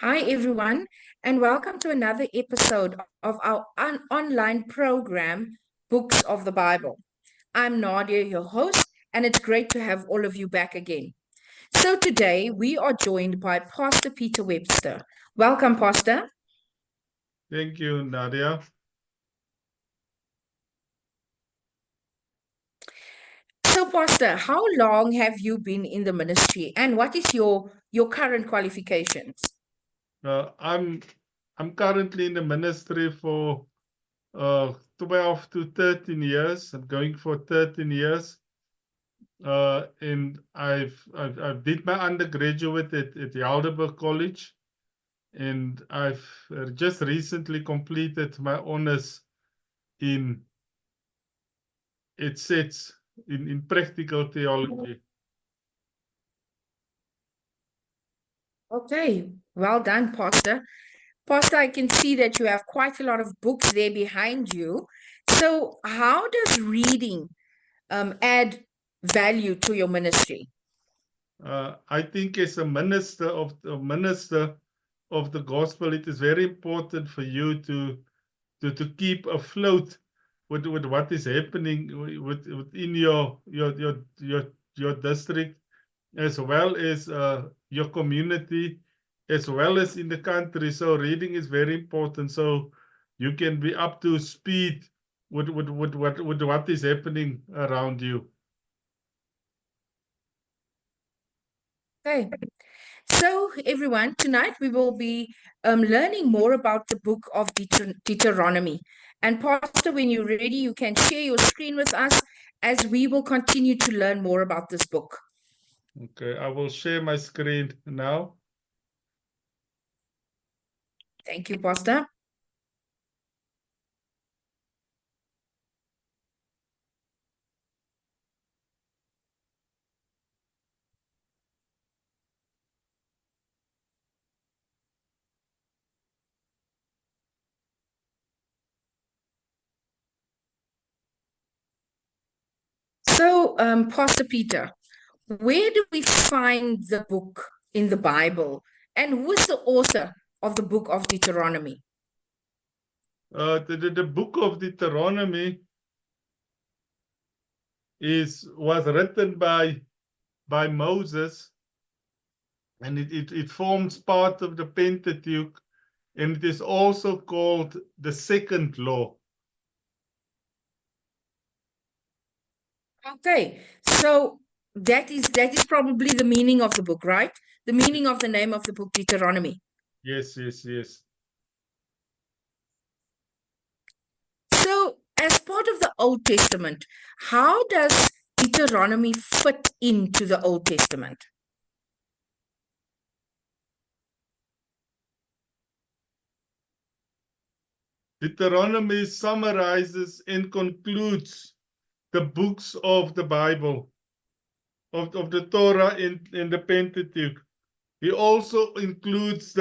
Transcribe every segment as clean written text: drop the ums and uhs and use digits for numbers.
Hi, everyone, and welcome to another episode of our online program, Books of the Bible. I'm Nadia, your host, and it's great to have all of you back again. So, today we are joined by Pastor Peter Webster. Welcome, Pastor. Thank you, Nadia. So, Pastor, how long have you been in the ministry, and what is your current qualifications? I'm currently in the ministry for 12 to 13 years. I'm going for 13 years. And I've did my undergraduate at Heidelberg College, and I've just recently completed my honors in it sets in practical theology. Okay, well done, Pastor. Pastor, I can see that you have quite a lot of books there behind you. So, how does reading add value to your ministry? I think as a minister of the gospel, it is very important for you to keep afloat with what is happening within your district, as well as your community, as well as in the country. So reading is very important, so you can be up to speed with what is happening around you. Okay. So, everyone, tonight we will be learning more about the book of Deuteronomy. And, Pastor, when you're ready, you can share your screen with us as we will continue to learn more about this book. Okay, I will share my screen now. Thank you, Pastor. So, Pastor Peter, where do we find the book in the Bible? And who is the author of the book of Deuteronomy? The book of Deuteronomy was written by Moses, and it forms part of the Pentateuch, and it is also called the second law. Okay, so that is probably the meaning of the book, right? The meaning of the name of the book, Deuteronomy. Yes, yes, yes. So, as part of the Old Testament, how does Deuteronomy fit into the Old Testament? Deuteronomy summarizes and concludes the books of the Bible, of the Torah in the Pentateuch. He also includes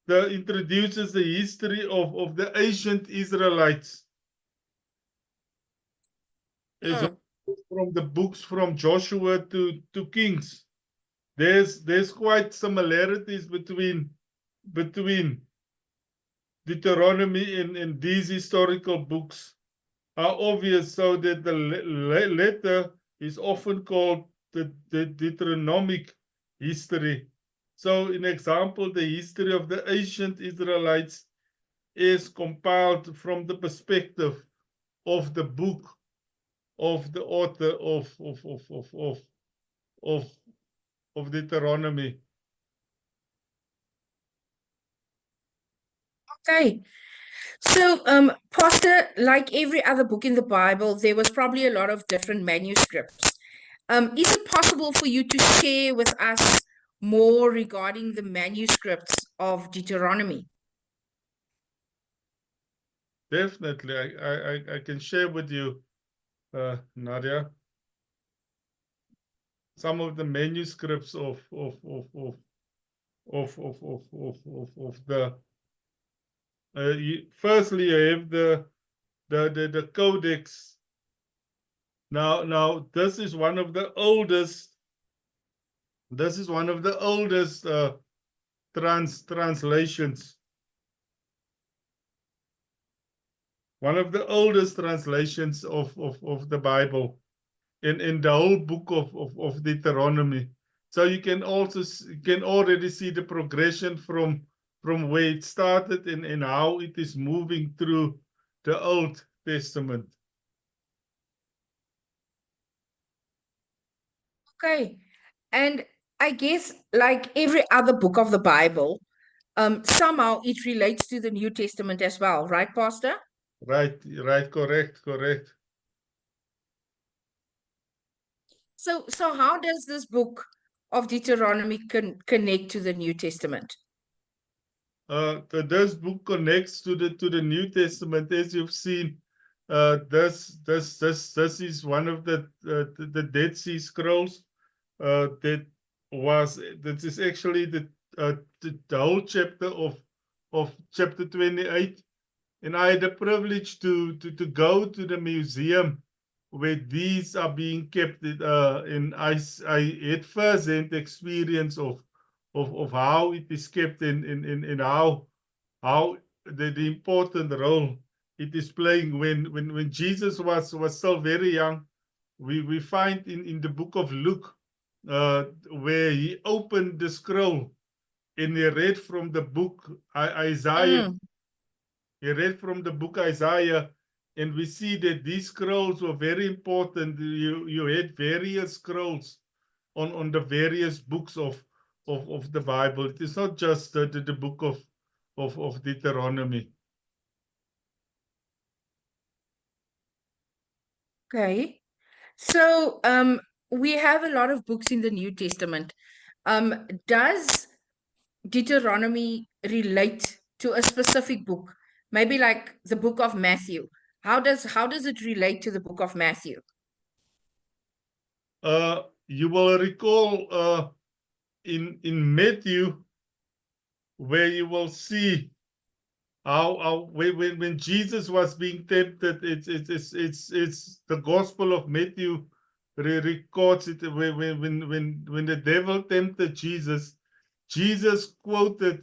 introduces the history of the ancient Israelites, as well as from the books from Joshua to Kings. There's quite similarities between Deuteronomy and these historical books are obvious, so that the letter is often called the Deuteronomic history. So, in example, the history of the ancient Israelites is compiled from the perspective of the book of the author of Deuteronomy. Okay, so Pastor, like every other book in the Bible, there was probably a lot of different manuscripts. Is it possible for you to share with us more regarding the manuscripts of Deuteronomy? Definitely, I can share with you, Nadia, some of the manuscripts of the. Firstly, you have the Codex. Now this is one of the oldest. This is one of the oldest translations. One of the oldest translations of the Bible in the whole book of Deuteronomy. So you can also can already see the progression from where it started and how it is moving through the Old Testament. Okay. And I guess, like every other book of the Bible, somehow it relates to the New Testament as well, right, Pastor? Right, correct. So how does this book of Deuteronomy connect to the New Testament? This book connects to the New Testament, as you've seen. This is one of the Dead Sea Scrolls. That is actually the whole chapter of chapter 28. And I had the privilege to go to the museum where these are being kept. And I had first-hand experience of how it is kept and how the important role it is playing when Jesus was so very young. We find in the book of Luke where he opened the scroll and he read from the book Isaiah. Mm, He read from the book Isaiah, and we see that these scrolls were very important. You had various scrolls on the various books of the Bible. It is not just the book of Deuteronomy. okay. So we have a lot of books in the New Testament. Does Deuteronomy relate to a specific book? Maybe like the book of Matthew. How does it relate to the book of Matthew? You will recall in Matthew where you will see how when Jesus was being tempted, it's the Gospel of Matthew records it when the devil tempted Jesus. Jesus quoted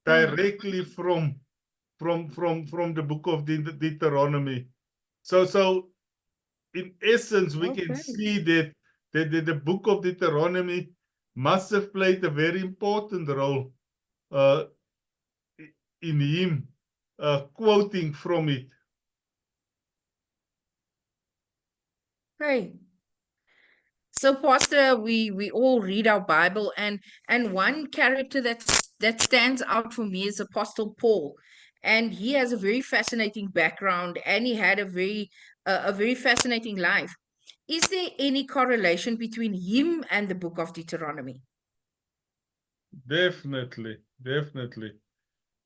Mm, directly from the book of Deuteronomy. So in essence, we can okay. see that the book of Deuteronomy must have played a very important role uh, in him quoting from it. Okay. So, Pastor, we all read our Bible, and one character that stands out for me is Apostle Paul, and he has a very fascinating background, and he had a very fascinating life. Is there any correlation between him and the book of Deuteronomy? Definitely.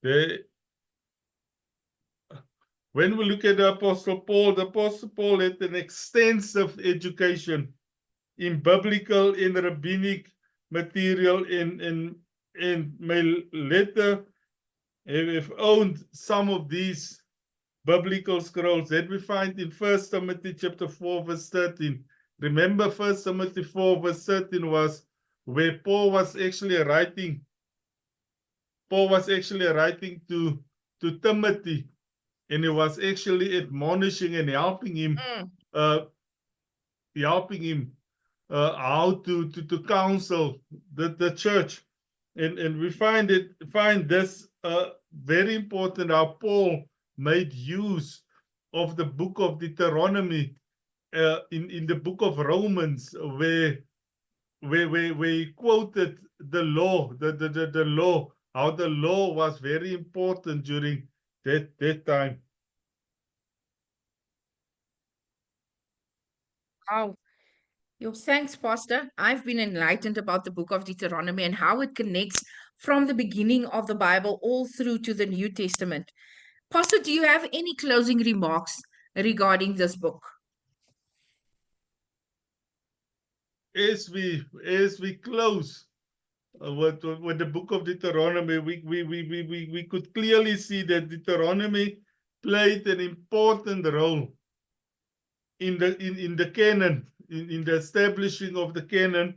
They, when we look at the Apostle Paul had an extensive education in biblical and rabbinic material and may later have owned some of these biblical scrolls that we find in 1 Timothy chapter 4, verse 13. Remember, 1 Timothy 4, verse 13 was where Paul was actually writing to Timothy, and he was actually admonishing and Mm, uh, helping him how to counsel the church. And we find this very important how Paul made use of the book of Deuteronomy in the book of Romans, where he quoted the law, the law, how the law was very important during that time. wow. Your thanks, Pastor. I've been enlightened about the book of Deuteronomy and how it connects from the beginning of the Bible all through to the New Testament. Pastor, do you have any closing remarks regarding this book? As we close with the book of Deuteronomy, we could clearly see that Deuteronomy played an important role in the canon, in the establishing of the canon,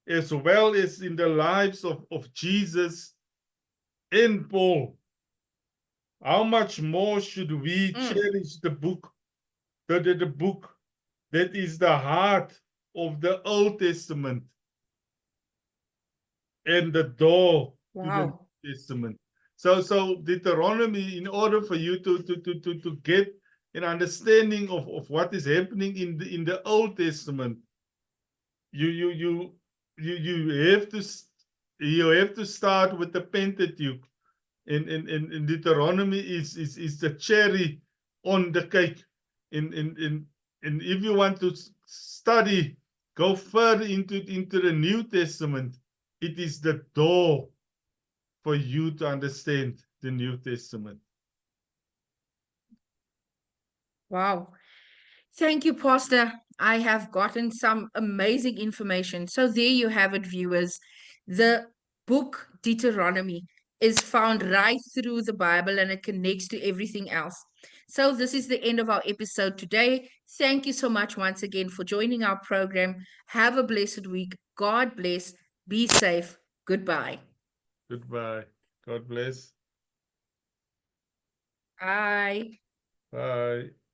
as well as in the lives of Jesus and Paul. How much more should we cherish the book, the book that is the heart of the Old Testament and the door to the Wow. New Testament? So Deuteronomy, in order for you to get an understanding of what is happening in the Old Testament, you you you you have to you have to start with the Pentateuch. And Deuteronomy is the cherry on the cake. And if you want to study, go further into the New Testament, it is the door for you to understand the New Testament. Wow. Thank you, Pastor. I have gotten some amazing information. So, there you have it, viewers. The book Deuteronomy is found right through the Bible and it connects to everything else. So, this is the end of our episode today. Thank you so much once again for joining our program. Have a blessed week. God bless. Be safe. Goodbye. Goodbye. God bless. Bye. Bye.